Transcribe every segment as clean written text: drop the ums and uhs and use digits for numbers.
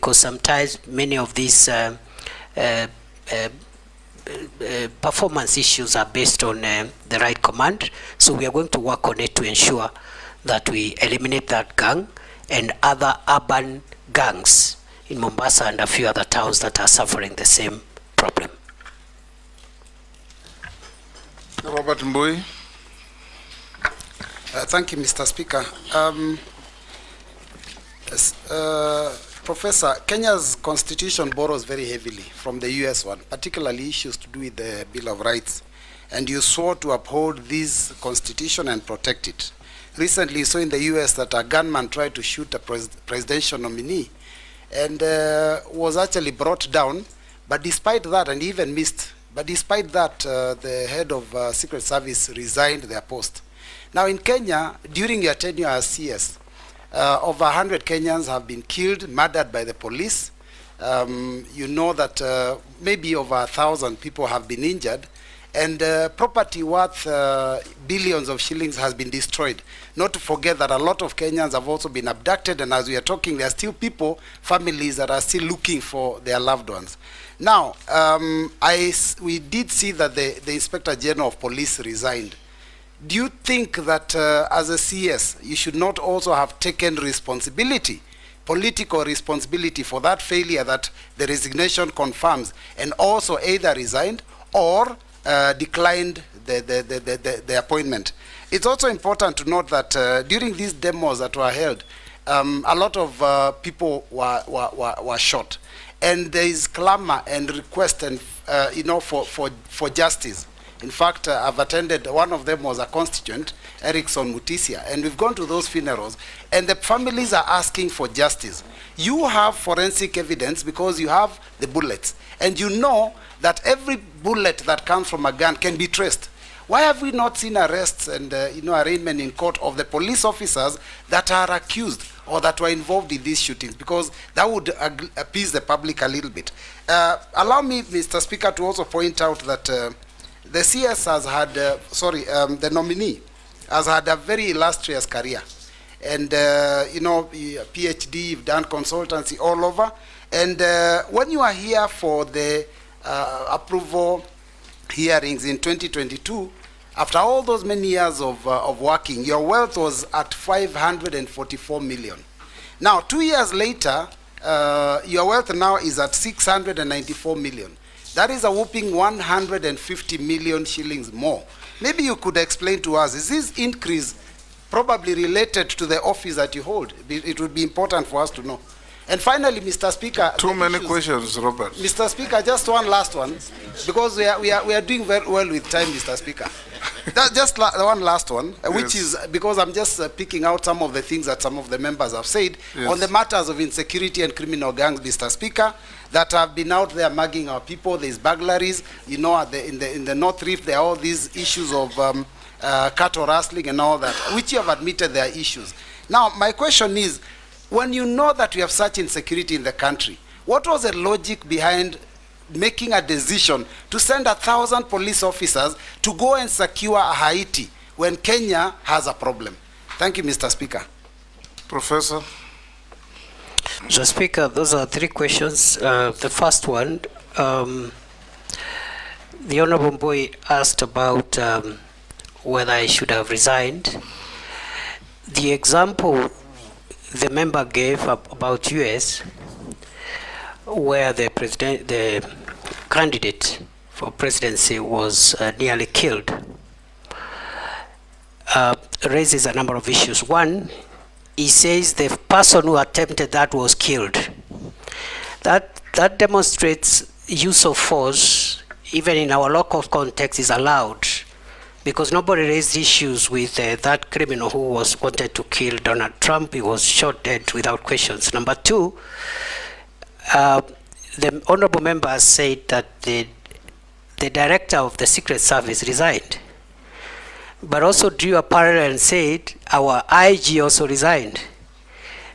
because sometimes many of these performance issues are based on the right command. So we are going to work on it to ensure that we eliminate that gang and other urban gangs in Mombasa and a few other towns that are suffering the same problem. Robert Mbui. Thank you, Mr. Speaker. Professor, Kenya's constitution borrows very heavily from the US one, particularly issues to do with the Bill of Rights. And you swore to uphold this constitution and protect it. Recently, you saw in the US that a gunman tried to shoot a presidential nominee and was actually brought down, but despite that, and even missed, but despite that, the head of Secret Service resigned their post. Now in Kenya, during your tenure as CS, over 100 Kenyans have been killed, murdered by the police. You know that maybe over 1,000 people have been injured, and property worth billions of shillings has been destroyed. Not to forget that a lot of Kenyans have also been abducted, and as we are talking, there are still people, families that are still looking for their loved ones. Now, we did see that the Inspector General of Police resigned. Do you think that as a CS, you should not also have taken responsibility, political responsibility for that failure that the resignation confirms, and also either resigned or declined the appointment? It's also important to note that during these demos that were held, a lot of people were shot, and there is clamor and request and for justice. In fact, I've attended, one of them was a constituent, Erickson Mutisia, and we've gone to those funerals, and the families are asking for justice. You have forensic evidence because you have the bullets, and you know that every bullet that comes from a gun can be traced. Why have we not seen arrests and arraignment in court of the police officers that are accused or that were involved in these shootings? Because that would appease the public a little bit. Allow me, Mr. Speaker, to also point out that the CS has had, the nominee has had a very illustrious career. And, PhD, you've done consultancy all over. And when you are here for the approval hearings in 2022, after all those many years of working, your wealth was at 544 million. Now, 2 years later, your wealth now is at 694 million. That is a whopping 150 million shillings more. Maybe you could explain to us, is this increase probably related to the office that you hold? It would be important for us to know. And finally, Mr. Speaker, too many questions, Robert. Mr. Speaker, just one last one, because we are doing very well with time, Mr. Speaker. Just one last one, which is because I'm just picking out some of the things that some of the members have said on the matters of insecurity and criminal gangs, Mr. Speaker, that have been out there mugging our people. There's burglaries, in the North Rift, there are all these issues of cattle rustling and all that, which you have admitted there are issues. Now, my question is, when you know that we have such insecurity in the country, what was the logic behind making a decision to send 1,000 police officers to go and secure Haiti when Kenya has a problem? Thank you, Mr. Speaker. Professor. Mr. Speaker, those are three questions. The first one, the Honorable Mbui asked about whether I should have resigned. The example the member gave about US, where the candidate for presidency was nearly killed, raises a number of issues. One, he says the person who attempted that was killed. That demonstrates use of force, even in our local context, is allowed, because nobody raised issues with that criminal who was wanted to kill Donald Trump. He was shot dead without questions. Number two, the honorable member has said that the director of the Secret Service resigned, but also drew a parallel and said our IG also resigned.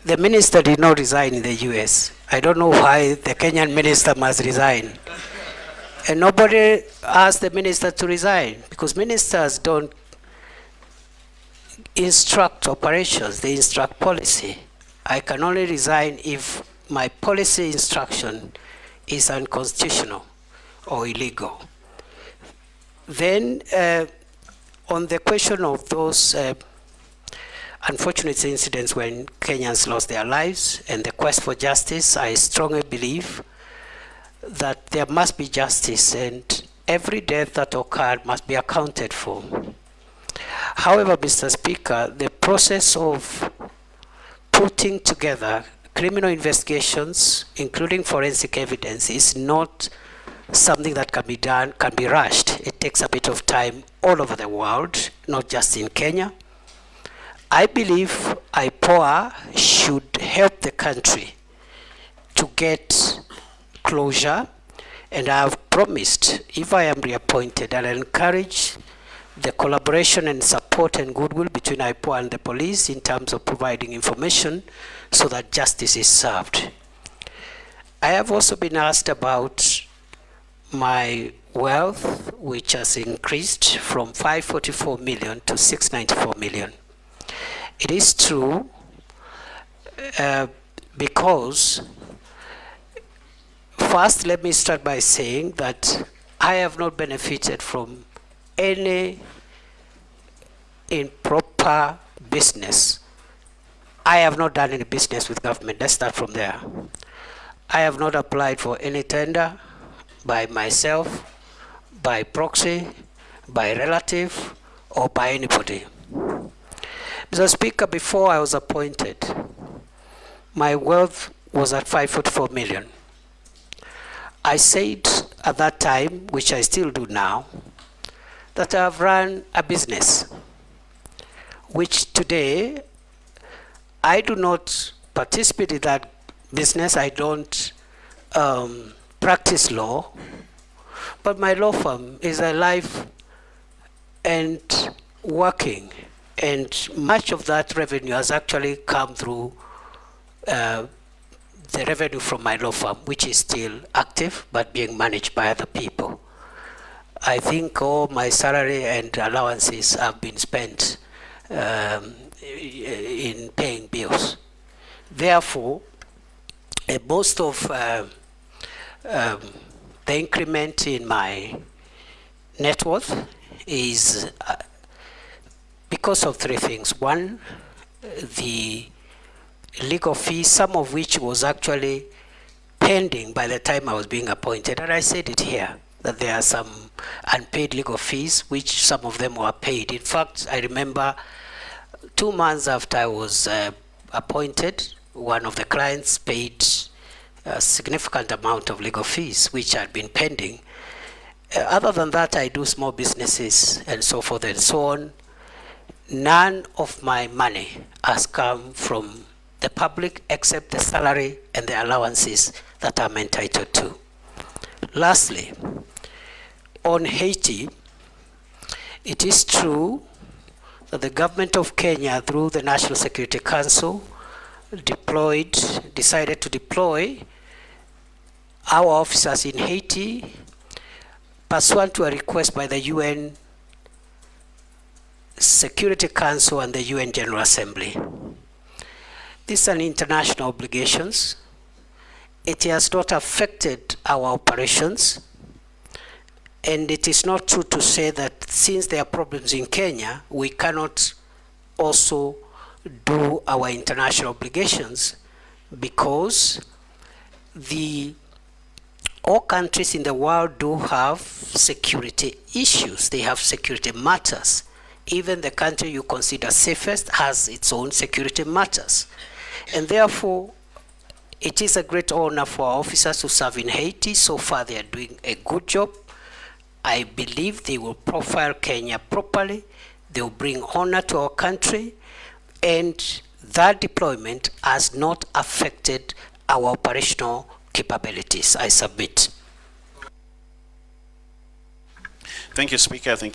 The minister did not resign in the US. I don't know why the Kenyan minister must resign. And nobody asked the minister to resign, because ministers don't instruct operations, they instruct policy. I can only resign if my policy instruction is unconstitutional or illegal. Then, on the question of those unfortunate incidents when Kenyans lost their lives and the quest for justice, I strongly believe that there must be justice and every death that occurred must be accounted for. However, Mr. Speaker, the process of putting together criminal investigations, including forensic evidence, is not something that can be done, can be rushed. It takes a bit of time all over the world, not just in Kenya. I believe IPOA should help the country to get closure, and I have promised, if I am reappointed, I'll encourage the collaboration and support and goodwill between IPOA and the police in terms of providing information so that justice is served. I have also been asked about my wealth, which has increased from 544 million to 694 million. It is true because, first let me start by saying that I have not benefited from any improper business. I have not done any business with government. Let's start from there. I have not applied for any tender by myself, by proxy, by relative, or by anybody. Mr. Speaker, before I was appointed, my wealth was at 544 million. I said at that time, which I still do now, that I have run a business, which today I do not participate in that business. I don't practice law, but my law firm is alive and working, and much of that revenue has actually come through the revenue from my law firm, which is still active but being managed by other people. I think all my salary and allowances have been spent in paying bills. Therefore, most of the increment in my net worth is because of three things. One, the legal fees, some of which was actually pending by the time I was being appointed, and I said it here, that there are some unpaid legal fees, which some of them were paid. In fact, I remember 2 months after I was appointed, one of the clients paid a significant amount of legal fees, which had been pending. Other than that, I do small businesses and so forth and so on. None of my money has come from the public except the salary and the allowances that I'm entitled to. Lastly, on Haiti, it is true that the government of Kenya, through the National Security Council, decided to deploy our officers in Haiti pursuant to a request by the UN Security Council and the UN General Assembly. These are international obligations. It has not affected our operations, and it is not true to say that since there are problems in Kenya, we cannot also do our international obligations, because all countries in the world do have security issues. They have security matters. Even the country you consider safest has its own security matters. And therefore, it is a great honor for our officers to serve in Haiti. So far, they are doing a good job. I believe they will profile Kenya properly. They will bring honor to our country. And that deployment has not affected our operational capabilities. I submit. Thank you, Speaker.